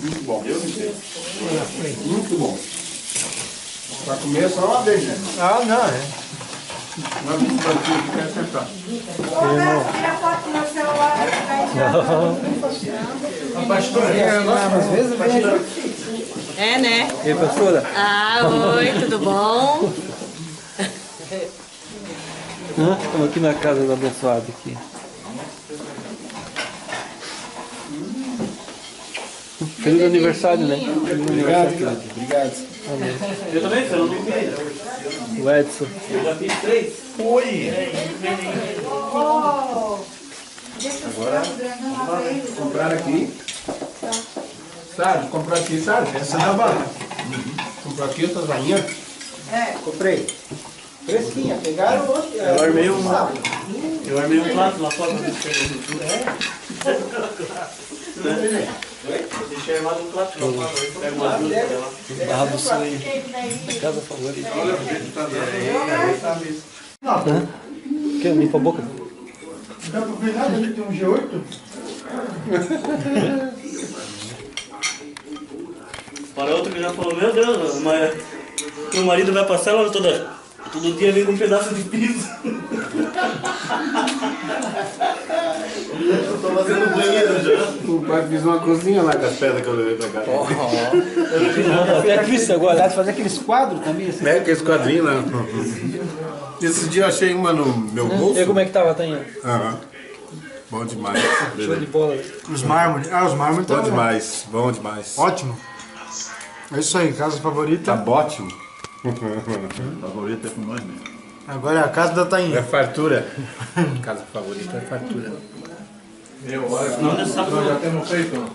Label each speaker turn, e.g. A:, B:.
A: Muito bom. Muito bom. Pra comer só uma vez, né?
B: Ah, não, é.
A: Uma vez pra aqui, quer sentar.
C: Tira foto no celular.
A: A pastora,
B: Às vezes vem.
C: É, né?
B: E aí, pastora?
C: Ah, oi, tudo bom?
B: Estamos aqui na casa do abençoado aqui. Feliz aniversário, né? Feliz aniversário.
A: Obrigado.
D: Eu também, eu não vi.
B: O Edson.
D: Eu já fiz 3.
A: Oi! Agora, comprar aqui. Sabe, comprar aqui, sabe? Essa da barra. Comprar aqui outras vainhas. Comprei. Fresquinha, pegaram hoje.
D: Eu armei um prato lá fora pra ver se deixei armado um prato lá fora, aí pega umas duas pra lá.
B: Barra do Sonho. Casa favorita.
A: Olha o jeito que tá dando.
B: Quer limpa a boca?
A: Não dá pra ver nada, ali tem um G8.
D: Para outro que já falou, meu Deus, mas meu marido vai pra célula todo dia vem com um pedaço de piso. Eu tô fazendo banheiro já.
A: O pai fez uma cozinha lá com as pedras que eu levei pra cá.
B: É Cristo agora, fazer aqueles quadros também. Assim.
A: É, que esse quadrinho lá. Esse dia eu achei uma no meu bolso.
B: E como é que tava, Tainha?
A: Aham. Bom demais.
B: Show de bola.
E: Os mármores. Ah, os mármores
A: Bom
E: estão
A: demais, bom demais.
E: ótimo. É isso aí, casa favorita.
A: Tá ótimo.
F: Favorito é com nós, né?
E: Agora é a casa da
A: É
E: Tainha.
A: fartura. Casa favorita é fartura.
D: Não, nessa
A: Já temos feito.